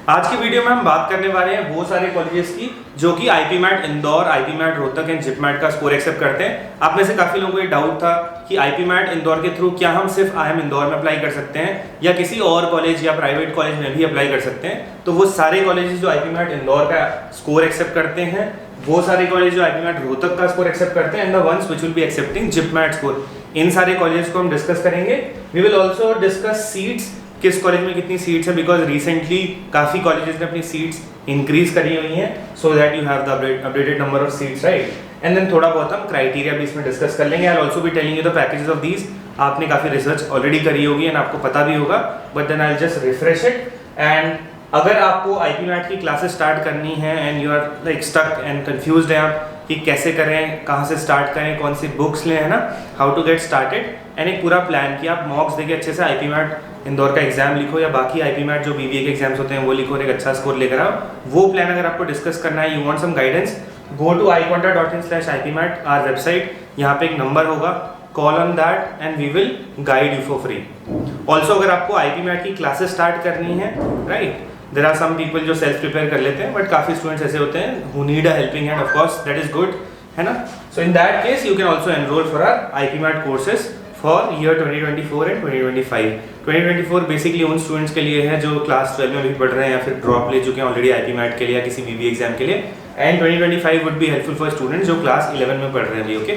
आज की वीडियो में हम बात करने वाले हैं वो सारे कॉलेजेस की जो कि IPMAT Indore, IPMAT Rohtak and JIPMAT का स्कोर एक्सेप्ट करते हैं। आप में से काफ़ी लोगों को ये डाउट था कि आईपीमैट इंदौर के थ्रू क्या हम सिर्फ आईएम इंदौर में अप्लाई कर सकते हैं या किसी और कॉलेज या प्राइवेट कॉलेज में भी अप्लाई कर सकते हैं। तो वो सारे कॉलेजेस जो आईपीमैट इंदौर का स्कोर एक्सेप्ट करते हैं, वो सारे कॉलेज जो आईपीमैट रोहतक का स्कोर एक्सेप्ट करते हैं and the ones which will be accepting JIPMAT score, इन सारे कॉलेज को हम डिस्कस करेंगे। We will also discuss seats, किस कॉलेज में कितनी सीट्स हैं, बिकॉज रिसेंटली काफ़ी कॉलेजेस ने अपनी सीट्स इंक्रीज करी हुई हैं so that you have the updated number of seats, right. And then थोड़ा बहुत हम क्राइटेरिया भी इसमें डिस्कस कर लेंगे। I will also be telling you the packages of these. आपने काफ़ी रिसर्च ऑलरेडी करी होगी एंड आपको पता भी होगा, but then I will just refresh it. And अगर आपको आईपीमैट की क्लासेस स्टार्ट करनी है and you are like stuck and confused हैं आप कि कैसे करें, कहाँ से स्टार्ट करें, कौन सी बुक्स लें, है ना, how to get started, and एक पूरा प्लान कि आप मॉक्स देके अच्छे से आईपीमैट इंदौर का एग्जाम लिखो या बाकी आईपीमैट जो बीबीए के एग्जाम्स होते हैं वो लिखो और एक अच्छा स्कोर लेकर आओ। वो प्लान अगर आपको डिस्कस करना है, you want some guidance, go to iquanta.in/ipmat, our website. यहाँ पे एक नंबर होगा, call on that and we will guide you for free. Also अगर आपको आईपीमैट की क्लासेस स्टार्ट करनी है, right, there are some people जो सेल्फ प्रिपेयर कर लेते हैं, बट काफ़ी स्टूडेंट्स ऐसे होते हैं who need a helping hand, of course that is good, है ना। So in that case you can also enroll for our IPMAT courses for year 2024 and 2025। 2024 basically उन स्टूडेंट्स के लिए है जो क्लास 12 में भी पढ़ रहे हैं या फिर ड्रॉप ले चुके हैं ऑलरेडी आईपीमैट के लिए या किसी बीबीए एग्जाम के लिए। And 2025 would be helpful for students जो क्लास 11 में पढ़ रहे हैं अभी, okay.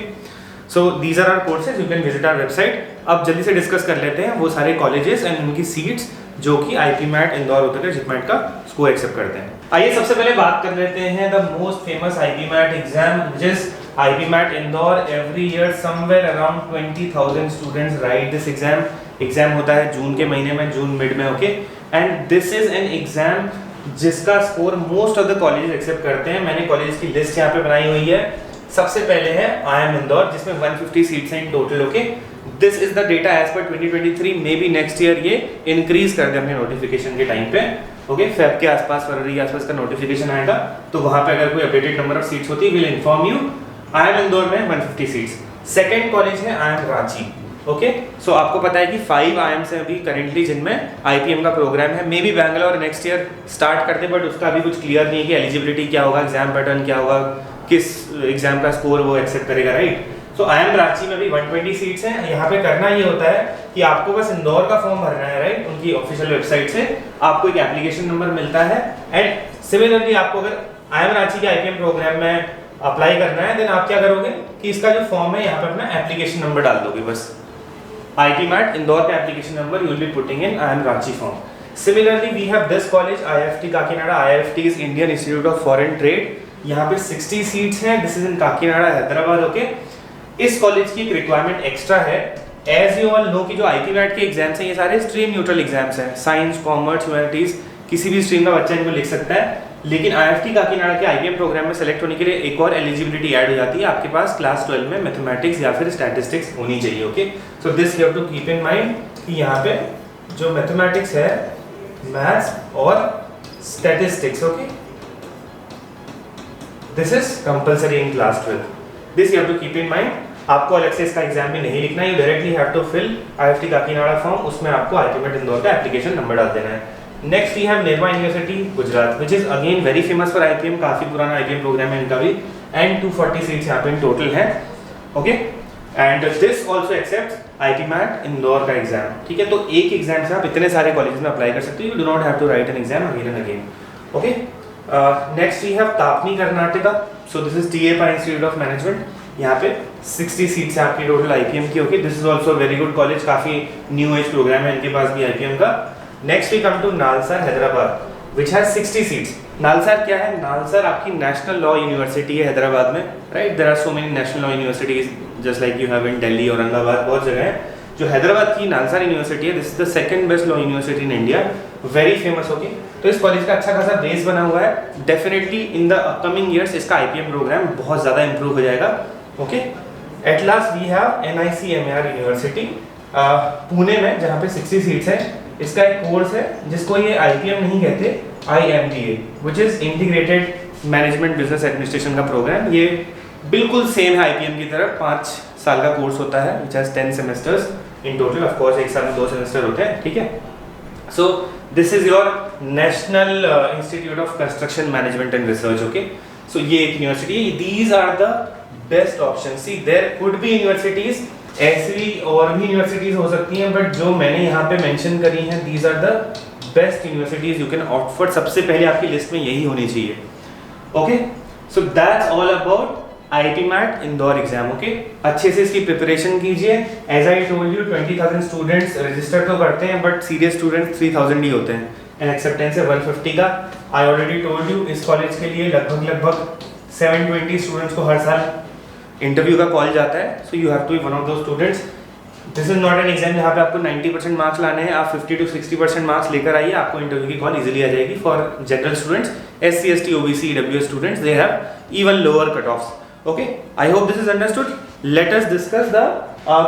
So these are our courses, you can visit our website. अब जल्दी से डिस्कस कर लेते हैं वो सारे कॉलेजेस एंड उनकी सीट्स जो कि आईपीमैट इंदौर रोहतक या जिपमैट का स्कोर एक्सेप्ट करते हैं। आइए सबसे पहले बात कर लेते हैं the most famous IPMAT exam, which is IPMAT Indore. Every year somewhere around 20,000 students write this exam. Exam होता है जून के महीने में, जून मिड में, okay. And this is an exam जिसका score most of the colleges accept करते हैं। मैंने कॉलेज की लिस्ट यहाँ पे बनाई हुई है। सबसे पहले है आईएम इंदौर जिसमें 150 सीट्स हैं in total, okay. This is the data as per 2023, may be next year ये इंक्रीज कर दे अपने नोटिफिकेशन के टाइम पे, ओके। फेब के आसपास, फरवरी के आसपास का नोटिफिकेशन आएगा तो वहां पे अगर कोई अपडेटेड नंबर ऑफ सीट्स होती है will inform you. IIM Indore में 150 सीट्स। सेकंड कॉलेज है आईएम रांची, ओके। सो आपको पता है कि 5 आईएम्स हैं अभी करेंटली जिनमें आईपीएम का प्रोग्राम है। May be Bangalore next year start कर दे, बट उसका अभी कुछ क्लियर नहीं है कि एलिजिबिलिटी क्या होगा, एग्जाम पैटर्न क्या होगा, किस एग्जाम का स्कोर वो एक्सेप्ट करेगा, राइट। सो आईएम रांची में भी 120 सीट्स हैं। यहाँ पे करना ये होता है कि आपको बस इंदौर का फॉर्म भरना है, राइट। उनकी ऑफिशियल वेबसाइट से आपको एक एप्लीकेशन नंबर मिलता है एंड सिमिलरली आपको अगर आईएम रांची के आईपीएम प्रोग्राम में अप्लाई करना है, देन आप क्या करोगे कि इसका जो फॉर्म है यहाँ पे अपना एप्लीकेशन नंबर डाल दोगे, बस आईपीमैट इंदौर का application number you will be putting in IIM Ranchi form. Similarly we have this college IFT Kakinada. IFT is Indian Institute of Foreign Trade. यहाँ पे 60 सीट्स हैं। This is in Kakinada, Hyderabad, okay. इस कॉलेज की एक रिक्वायरमेंट एक्स्ट्रा है। As you all know कि जो IPMAT के एग्जाम्स हैं ये सारे स्ट्रीम न्यूट्रल एग्जाम्स हैं। साइंस, कॉमर्स, ह्यूमैनिटीज, किसी भी स्ट्रीम का बच्चा इनको लिख सकता है। लेकिन आईएफटी काकीनाडा के आईपीएम प्रोग्राम में सेलेक्ट होने के लिए एक और एलिजिबिलिटी ऐड हो जाती है, आपके पास क्लास 12 में मैथमेटिक्स या फिर स्टैटिस्टिक्स होनी चाहिए, okay. So this you have to keep in mind कि यहाँ पे जो मैथमेटिक्स है, मैथ्स और statistics, okay, this is compulsory in class 12। This you have to keep in mind. आपको अलग से इसका एग्जाम भी नहीं लिखना है, you directly have to fill IFT Kakinada form, उसमें आपको आईपीमैट इंदौर का एप्लीकेशन नंबर डाल देना है। Next we have Nirma university Gujarat, which is again very famous for IPM. काफी पुराना आईपीएम प्रोग्राम है इनका भी एंड 240 सीट्स यहाँ पे इन टोटल है, okay. And this also accept IPMAT Indore का एग्जाम, ठीक है। तो एक एग्जाम से आप इतने सारे कॉलेजेस में अप्लाई कर सकते हो, you do not have to write an exam again and again, okay. Next we have TAPMI Karnataka. So this is T A Pai institute of management. यहाँ पे 60 सीट्स है आपकी टोटल आईपीएम की, okay. This is also very good college, काफी new age program है इनके पास भी आईपीएम का। Next we come to NALSAR Hyderabad, which has 60 seats. NALSAR क्या है? नालसार आपकी नेशनल लॉ यूनिवर्सिटी है हैदराबाद में, right. There are so many national law universities just like you have in Delhi, Aurangabad, बहुत जगह है। जो हैदराबाद की नालसार यूनिवर्सिटी है, this is the second best law university in India, very famous, okay. तो इस कॉलेज का अच्छा खासा बेस बना हुआ है। Definitely in the upcoming years इसका आईपीएम प्रोग्राम बहुत ज़्यादा इंप्रूव हो जाएगा, okay. At last we have NICMAR university Pune में, जहाँ पे 60 सीट्स हैं। इसका एक कोर्स है जिसको ये आईपीएम नहीं कहते, IMBA, which is integrated management business administration का प्रोग्राम। ये बिल्कुल सेम है आईपीएम की तरह, 5 साल का कोर्स होता है, which has 10 semesters in total. Of course एक साल में 2 सेमेस्टर होते हैं, ठीक है। So this is your National Institute of Construction Management and Research. Okay, so ये एक यूनिवर्सिटी है. These are the best options. See, there could be universities, ऐसी और भी यूनिवर्सिटीज हो सकती हैं, बट जो मैंने यहाँ पे मेंशन करी हैं, these are the best universities you can opt for. सबसे पहले आपकी लिस्ट में यही होनी चाहिए. Okay, so that's all about IIP-MAT Indore exam. Okay, अच्छे से इसकी प्रिपरेशन कीजिए. As I told you 20,000 students register तो करते हैं, बट सीरियस स्टूडेंट्स 3,000 ही होते हैं एंड एक्सेप्टेंस है 150 का. आई ऑलरेडी टोल्ड यू इस कॉलेज के लिए लगभग 720 स्टूडेंट्स को हर साल इंटरव्यू का कॉल जाता है. So you have to be one of those students. This is not an exam जहाँ पे आपको 90% मार्क्स लाने हैं. आप 50 to 60% मार्क्स लेकर आइए, आपको इंटरव्यू की कॉल इजीली आ जाएगी. For general students, SC, ST, OBC, EWS students, they have even lower cut offs. Okay, I hope this is understood. Let us discuss the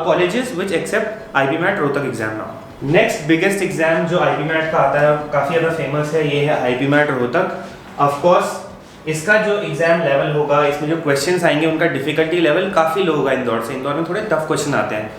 colleges which accept IIP-MAT Rohtak exam now. Next biggest exam जो IIP-MAT का आता है, काफ़ी ज़्यादा famous है, ये है IIP-MAT Rohtak. Of course, इसका जो एग्जाम लेवल होगा, इसमें जो क्वेश्चंस आएंगे उनका डिफिकल्टी लेवल काफ़ी लो होगा इंदौर से. इंदौर में थोड़े टफ क्वेश्चन आते हैं,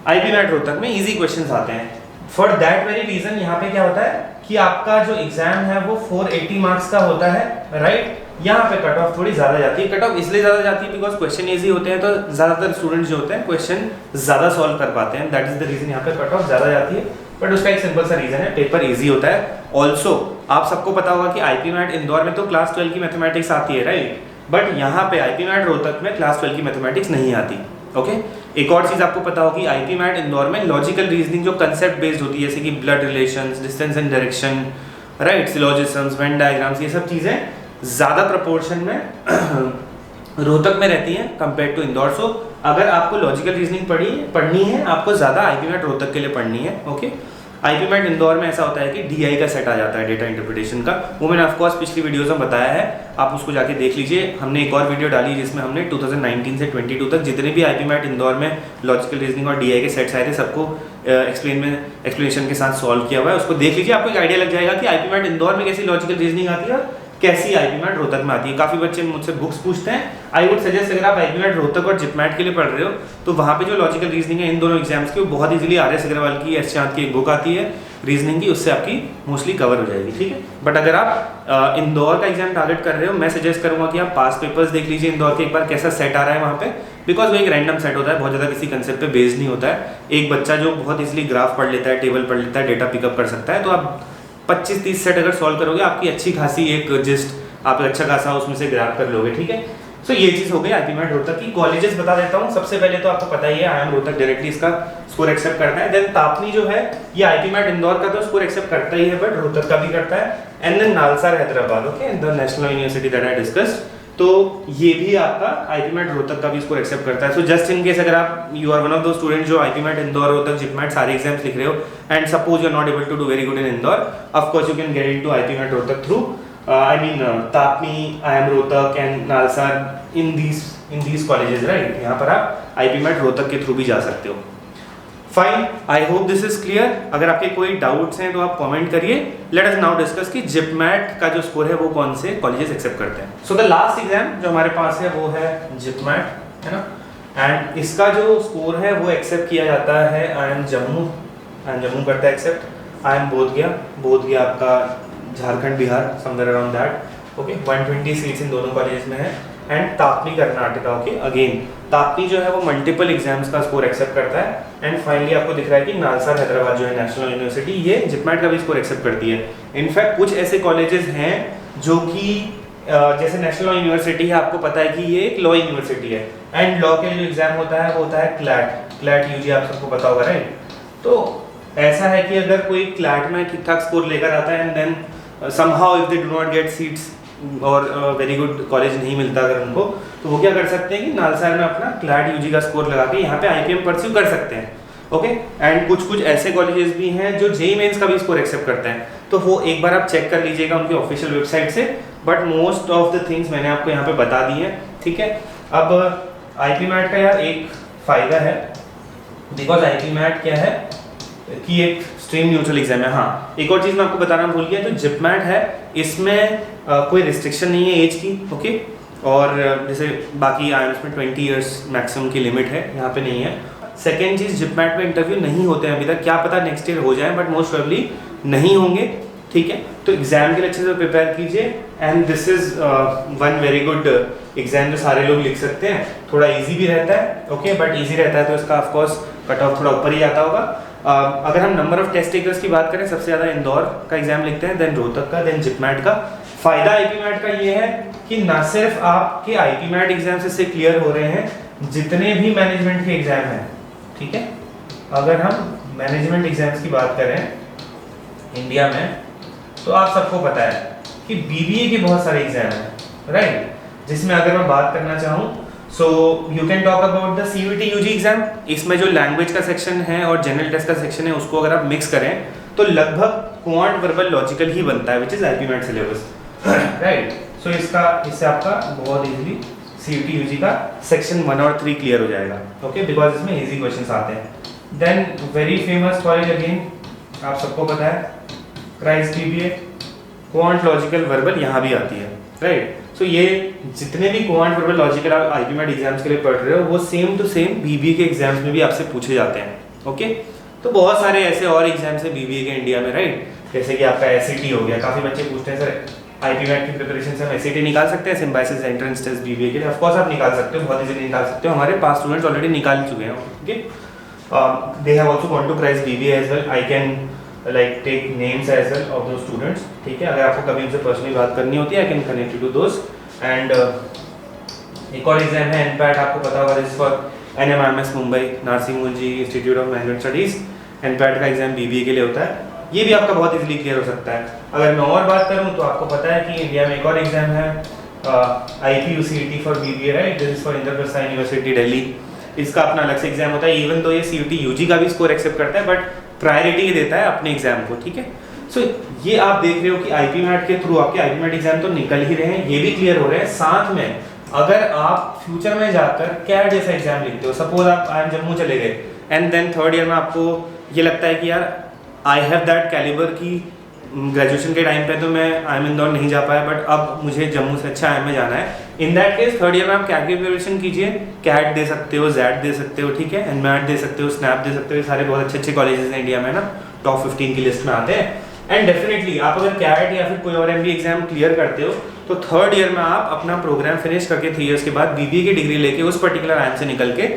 IIP-MAT Rohtak में इजी क्वेश्चंस आते हैं. फॉर दैट वेरी रीजन यहाँ पे क्या होता है कि आपका जो एग्जाम है वो 480 मार्क्स का होता है, राइट. यहाँ पे कट ऑफ थोड़ी ज़्यादा जाती है. कट ऑफ इसलिए ज़्यादा जाती है बिकॉज क्वेश्चन इजी होते हैं, तो ज़्यादातर स्टूडेंट्स जो होते हैं क्वेश्चन ज़्यादा सॉल्व कर पाते हैं. दैट इज द रीज़न यहाँ पे कट ऑफ ज़्यादा जाती है. बट उसका एक सिंपल सा रीज़न है, पेपर इजी होता है. ऑल्सो आप सबको पता होगा कि IIP-MAT इंदौर में तो क्लास 12 की मैथमेटिक्स आती है, राइट. बट यहाँ पे IIP-MAT रोहतक में क्लास 12 की मैथमेटिक्स नहीं आती. ओके, एक और चीज़ आपको पता होगी, IIP-MAT इंदौर में लॉजिकल रीजनिंग जो कंसेप्ट बेस्ड होती है, जैसे कि blood relations, distance and direction, right, syllogisms, Venn diagrams, ये सब चीज़ें ज़्यादा प्रपोर्शन में रोहतक में रहती हैं कंपेयर टू इंदौर. सो अगर आपको लॉजिकल रीजनिंग पढ़नी है, आपको ज़्यादा IIP-MAT रोहतक के लिए पढ़नी है. ओके, IIP-MAT इंदौर में ऐसा होता है कि DI का सेट आ जाता है, डेटा इंटरप्रिटेशन का. वो मैंने ऑफकोर्स पिछली वीडियोज़ में बताया है, आप उसको जाके देख लीजिए. हमने एक और वीडियो डाली जिसमें हमने 2019 से 22 तक जितने भी IIP-MAT इंदौर में लॉजिकल रीजनिंग और DI के सेट्स आए थे, सबको एक्सप्लेनेशन के साथ सॉल्व किया हुआ है. उसको देख लीजिए, आपको एक आइडिया लग जाएगा कि IIP-MAT इंदौर में कैसी लॉजिकल रीजनिंग आती है, कैसी IIP-MAT रोहतक में आती है. काफ़ी बच्चे मुझसे बुक्स पूछते हैं. आई वुड सजेस्ट, अगर आप IIP-MAT रोहतक और JIPMAT के लिए पढ़ रहे हो, तो वहाँ पे जो लॉजिकल रीजनिंग है इन दोनों एग्जाम्स की, वो बहुत इजीली RS अग्रवाल की, एस चांद की एक बुक आती है रीजनिंग की, उससे आपकी मोस्टली कवर हो जाएगी. ठीक है, बट अगर आप इंदौर का एग्जाम टारगेट कर रहे हो, मैं सजेस्ट करूँगा कि आप पास पेपर्स देख लीजिए इंदौर के, एक बार कैसा सेट आ रहा है वहाँ पे. बिकॉज वो एक रैंडम सेट होता है, बहुत ज़्यादा किसी कंसेप्ट पे बेस्ड नहीं होता है. एक बच्चा जो बहुत इजीली ग्राफ पढ़ लेता है, टेबल पढ़ लेता है, डेटा पिकअप कर सकता है, तो आप 25-30 सेट अगर सॉल्व करोगे, आपकी अच्छी खासी एक जिस्ट आप अच्छा खासा उसमें से ग्राफ कर लोगे. ठीक है, सो ये चीज़ हो गई IIP-MAT रोहतक की. कॉलेजेस बता देता हूँ. सबसे पहले तो आपको पता ही है, IIM रोहतक डायरेक्टली इसका स्कोर एक्सेप्ट करता है. देन तापनी जो है, ये IIP-MAT इंदौर का तो स्कोर एक्सेप्ट करता ही है, बट रोहतक का भी करता है. And then NALSAR Hyderabad, okay, the national university that I discussed, तो ये भी आपका IIP-MAT रोहतक का भी स्कोर एक्सेप्ट करता है. सो जस्ट इन केस अगर आप यू आर वन ऑफ दो स्टूडेंट जो IIP-MAT इंदौर, रोहतक, JIPMAT सारे एग्जाम्स लिख रहे हो, and suppose you are not able to do very good in Indore, of course you can get into IIP-MAT Rohtak through TAPMI, IIM Rohtak and NALSAR, in these colleges, right. यहाँ पर आप IIP-MAT Rohtak के through भी जा सकते हो. Fine, I hope this is clear. अगर आपके कोई डाउट्स हैं तो आप कमेंट करिए. लेट अस नाउ डिस्कस कि JIPMAT का जो स्कोर है वो कौन से कॉलेजेस एक्सेप्ट करते हैं. सो द लास्ट एग्जाम जो हमारे पास है वो है JIPMAT, है ना. एंड इसका जो स्कोर है वो एक्सेप्ट किया जाता है IIM जम्मू करता है एक्सेप्ट. IIM बोधगया आपका Jharkhand, Bihar, somewhere around that. Okay, 120 seats in दोनों कॉलेजेस में है. And Tapani Karnataka, okay, again Tapani जो है वो मल्टीपल एग्जाम्स का स्कोर एक्सेप्ट करता है. एंड फाइनली आपको दिख रहा है कि नालसा हैदराबाद जो है नेशनल यूनिवर्सिटी, ये JIPMAT का भी स्कोर एक्सेप्ट करती है. इनफैक्ट कुछ ऐसे कॉलेजेस हैं जो कि जैसे नेशनल यूनिवर्सिटी है, आपको पता है कि ये एक लॉ यूनिवर्सिटी है, एंड लॉ के लिए जो एग्जाम होता है वो होता है क्लैट UG, आप सबको पता होगा, राइट. तो ऐसा है कि अगर कोई क्लैट में ठीक ठाक स्कोर लेकर आता है, and then somehow if they do not get seats और वेरी गुड कॉलेज नहीं मिलता अगर उनको, तो वो क्या कर सकते हैं कि नालसा में अपना क्लैट UG का स्कोर लगा के यहाँ पे IPM परस्यू कर सकते हैं. ओके, एंड कुछ ऐसे कॉलेजेस भी हैं जो JEE मेंस का भी स्कोर एक्सेप्ट करते हैं, तो वो एक बार आप चेक कर लीजिएगा उनकी ऑफिशियल वेबसाइट से. But most of the things मैंने आपको यहाँ पे बता दी हैं. ठीक है, अब IIP-MAT का यार एक फ़ायदा है, बिकॉज IIP-MAT क्या है कि एक स्ट्रीम न्यूट्रल एग्जाम है. हाँ, एक और चीज़ मैं आपको बताना भूल गया, जो JIPMAT है इसमें कोई रिस्ट्रिक्शन नहीं है एज की. ओके, और जैसे बाकी IIMs में 20 ईयर्स मैक्सिमम की लिमिट है, यहाँ पे नहीं है. सेकेंड चीज़, JIPMAT में इंटरव्यू नहीं होते हैं अभी तक, क्या पता नेक्स्ट ईयर हो जाए, बट मोस्ट प्रोबेबली नहीं होंगे, ठीक है। तो एग्जाम के लिए अच्छे से प्रिपेयर कीजिए and this is one very good exam जो सारे लोग लिख सकते हैं। थोड़ा इजी भी रहता है, ओके, बट इजी रहता है तो इसका ऑफ कोर्स कट ऑफ थोड़ा ऊपर ही आता होगा। अगर हम नंबर ऑफ टेस्ट टेकर्स की बात करें, सबसे ज़्यादा इंदौर का एग्जाम लिखते हैं, देन रोहतक का, देन जिपमैट का। फ़ायदा आईपीमैट का ये है कि ना सिर्फ आपके आईपीमैट एग्जाम से क्लियर हो रहे हैं, जितने भी मैनेजमेंट के एग्जाम हैं, ठीक है। अगर हम मैनेजमेंट एग्जाम्स की बात करें इंडिया में, तो आप सबको पता है कि बीबीए के बहुत सारे एग्जाम हैं, राइट, जिसमें अगर मैं बात करना चाहूँ so you can talk about the CUET UG exam. इसमें जो लैंग्वेज का सेक्शन है और जनरल टेस्ट का सेक्शन है, उसको अगर आप मिक्स करें तो लगभग क्वांट वर्बल लॉजिकल ही बनता है, which is IPMAT syllabus, right. So इससे आपका बहुत इजीली सीयूईटी यूजी का सेक्शन 1 और 3 क्लियर हो जाएगा, ओके, बिकॉज इसमें इजी क्वेश्चंस आते हैं। Then very famous college again, आप सबको पता है, Christ BBA, quant logical verbal यहाँ भी आती है, राइट। सो ये जितने भी क्वांट वर्बल लॉजिकल आप आईपीमैट एग्जाम्स के लिए पढ़ रहे हो, वो सेम टू सेम बीबीए के एग्जाम्स में भी आपसे पूछे जाते हैं, ओके। तो बहुत सारे ऐसे और एग्जाम्स हैं बीबीए के इंडिया में, राइट, जैसे कि आपका एसईटी हो गया। काफ़ी बच्चे पूछते हैं सर आईपीमैट की प्रिपरेशन से हम एसईटी निकाल सकते हैं, सिम्बायोसिस एंट्रेंस टेस्ट बीबीए के लिए? ऑफ कोर्स आप निकाल सकते हो, बहुत इजीली निकाल सकते हो। हमारे पास स्टूडेंट्स ऑलरेडी निकाल चुके हैं, okay. They have also gone to Christ BBA as well. I can like take names as well of those students, ठीक है। अगर आपको कभी उनसे पर्सनली बात करनी होती है, I can connect you to those. And एक और एग्जाम है एनपैट, आपको पता होगा, this for NMIMS Mumbai, Narsee Monjee institute of management studies. NPAT का एग्जाम बीबीए के लिए होता है, ये भी आपका बहुत इजीली क्लियर हो सकता है। अगर मैं और बात करूं तो आपको पता है कि इंडिया में एक और एग्जाम है IPUCET for BBA, right, this is for Indraprastha university Delhi. इसका अपना अलग से एग्जाम होता है, इवन तो ये सीयूटी यूजी का भी स्कोर एक्सेप्ट करता है, बट प्रायोरिटी देता है अपने एग्जाम को, ठीक है। सो ये आप देख रहे हो कि आईपीमैट के थ्रू आपके आईपीमैट एग्जाम तो निकल ही रहे हैं, ये भी क्लियर हो रहे हैं। साथ में अगर आप फ्यूचर में जाकर कैट जैसा एग्जाम लिखते हो, सपोज आप आई एम जम्मू चले गए एंड देन थर्ड ईयर में आपको ये लगता है कि यार आई हैव दैट कैलिबर की ग्रेजुएशन के टाइम पे तो मैं आई एम इंदौर नहीं जा पाया, बट अब मुझे जम्मू से अच्छा आई में जाना है। इन दैट केस थर्ड ईयर में आप कैट की प्रिपरेशन कीजिए, कैट दे सकते हो, जैट दे सकते हो, ठीक है, एनमैट दे सकते हो, स्नैप दे सकते हो। ये सारे बहुत अच्छे अच्छे कॉलेजेस हैं इंडिया में ना, टॉप 15 की लिस्ट में आते हैं। एंड डेफिनेटली आप अगर कैट या फिर कोई और एमबीए एग्जाम क्लियर करते हो तो थर्ड ईयर में आप अपना प्रोग्राम फिनिश करके 3 इयर्स के बाद बीबीए की डिग्री लेके उस पर्टिकुलर आईएम से निकल के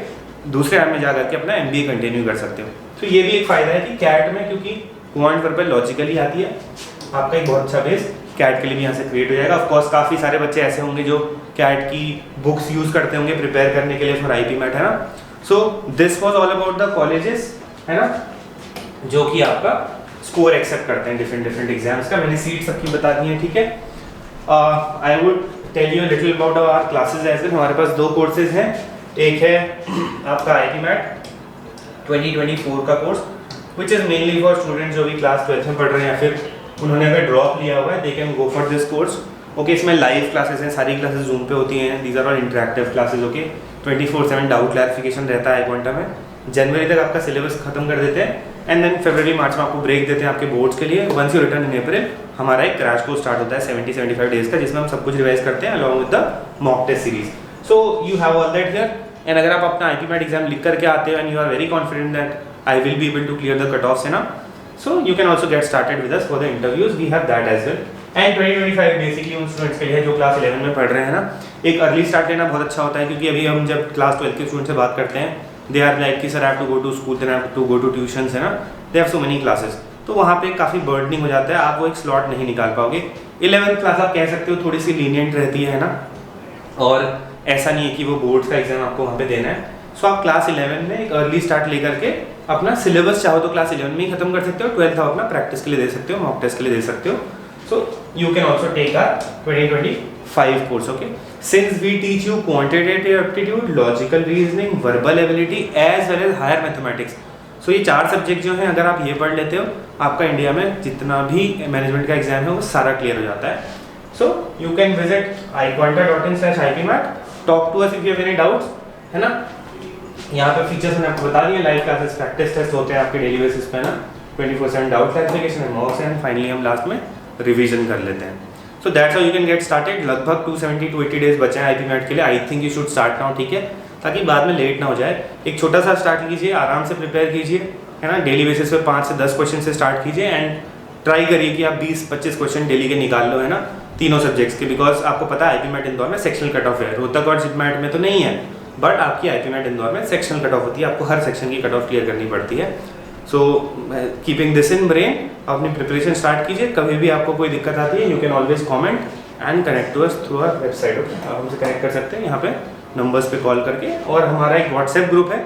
दूसरे आईएम में जाकर के अपना एमबीए कंटिन्यू कर सकते हो। तो ये भी एक फायदा है कि कैट में, क्योंकि क्वांट वर्बल लॉजिकली आती है, आपका एक बहुत अच्छा बेस कैट के लिए भी यहाँ से क्रिएट हो जाएगा। ऑफ कोर्स काफ़ी सारे बच्चे ऐसे होंगे जो कैट की बुक्स यूज़ करते होंगे प्रिपेयर करने के लिए फॉर आईपीमैट, है ना। So this was all about the colleges, है ना, जो कि आपका स्कोर एक्सेप्ट करते हैं डिफरेंट एग्जाम्स का। मैंने सीट सबकी बता दी है, ठीक है। I would tell you little about our classes as well. हमारे पास 2 कोर्सेज हैं, एक है आपका आईपीमैट 2024 का course, which is mainly for students जो भी क्लास 12th में पढ़ रहे हैं या फिर उन्होंने अगर ड्रॉप लिया हुआ है, they can go for this course, okay. इसमें लाइव क्लासेस हैं, सारी क्लासेस जूम पे होती हैं, these are all interactive classes, okay. 24/7 doubt clarification रहता है 1 घंटा में। जनवरी तक आपका सिलेबस खत्म कर देते हैं एंड देन फरवरी मार्च में आपको ब्रेक देते हैं आपके बोर्ड्स के लिए। वंस यू रिटर्न इन अप्रैल हमारा एक क्रैश कोर्स स्टार्ट होता है 70-75 डेज का, जिसमें हम सब कुछ रिवाइज करते हैं along with the mock test series. So you have all that here. And अगर आप अपना आईपीमैट एग्जाम लिख करके आते हो and you are very confident that I will be able to clear the cut offs, है ना, so you can also get started with us for the interviews, we have that as well. And 2025 basically उन students के लिए है जो class 11 में पढ़ रहे हैं ना। एक अर्ली स्टार्ट लेना बहुत अच्छा होता है, क्योंकि अभी हम जब क्लास 12 के स्टूडेंट से बात करते हैं, दे आर लाइक कि sir I have to go to school, then I have to go to tuitions, है ना, they have so many classes, तो वहाँ पे काफ़ी बर्डनिंग हो जाता है, आप वो एक स्लॉट नहीं निकाल पाओगे। 11th क्लास आप कह सकते हो थोड़ी सी लीनियंट रहती है ना, और ऐसा नहीं है कि वो बोर्ड्स का एग्जाम आपको वहाँ पे देना है। सो आप क्लास 11 में एक अर्ली स्टार्ट लेकर के अपना सिलेबस चाहो तो क्लास 11 में ही खत्म कर सकते हो, 12th आप अपना प्रैक्टिस के लिए दे सकते हो, मॉक टेस्ट के लिए दे सकते हो। So you can also take our 2025 course, okay. Since we teach you quantitative aptitude, logical reasoning, verbal ability as well as higher mathematics, so ये 4 सब्जेक्ट जो हैं अगर आप ये पढ़ लेते हो, आपका इंडिया में जितना भी मैनेजमेंट का एग्जाम है वो सारा क्लियर हो जाता है। So you can visit iquanta.in/ipmat, talk to us if you have any doubts, है ना। यहाँ पे फीचर्स मैंने आपको बता दिए, लाइव क्लासेस, प्रैक्टिस टेस्ट होते हैं आपके डेली बेसिस पे ना, 24/7 डाउट क्लैरिफिकेशन है, मॉक्स एंड फाइनली हम लास्ट में रिवीजन कर लेते हैं। So that's how you can get started. लगभग 270 to 80 डेज बचे हैं आईपीमैट के लिए। I think you should start now, ठीक है, ताकि बाद में लेट ना हो जाए। एक छोटा सा स्टार्ट कीजिए, आराम से प्रिपेयर कीजिए, है ना, डेली बेसिस पे 5 से 10 क्वेश्चन से स्टार्ट कीजिए एंड ट्राई करिए कि आप 20-25 क्वेश्चन डेली के निकाल लो, है ना, तीनों सब्जेक्ट्स के, बिकॉज आपको पता है आईपी मैट इंदौर में सेक्शनल कट ऑफ है, रोहतक और जिप मैट में तो नहीं है, बट आपकी आईपी मैट इंदौर में सेक्शनल कट ऑफ होती है, आपको हर सेक्शन की कट ऑफ क्लियर करनी पड़ती है। So keeping this in brain, अपनी प्रिपरेशन स्टार्ट कीजिए। कभी भी आपको कोई दिक्कत आती है, you can always comment and connect to us through our website. आप हमसे कनेक्ट कर सकते हैं यहाँ पे नंबर्स पे कॉल करके, और हमारा एक व्हाट्सएप ग्रुप है,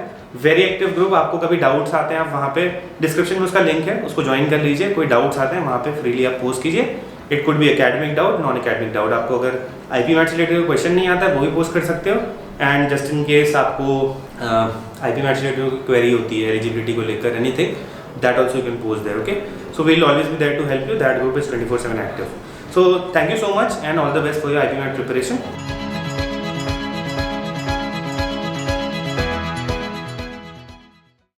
वेरी एक्टिव ग्रुप। आपको कभी डाउट्स आते हैं, आप वहाँ पे डिस्क्रिप्शन में उसका लिंक है, उसको ज्वाइन कर लीजिए। कोई डाउट्स आते हैं वहाँ पे फ्रीली आप पोस्ट कीजिए। It could be academic doubt, non academic doubt, आपको अगर आईपी मैट से रिलेटेड क्वेश्चन नहीं आता है वो भी पोस्ट कर सकते हो। एंड जस्ट इन केस आपको आईपी मैट से रिलेटेड क्वेरी होती है एलिजिबिलिटी को लेकर, anything, that also you can post there, okay. So we will always be there to help you, that group is 24/7 active. So thank you so much and all the best for your IP MAT preparation.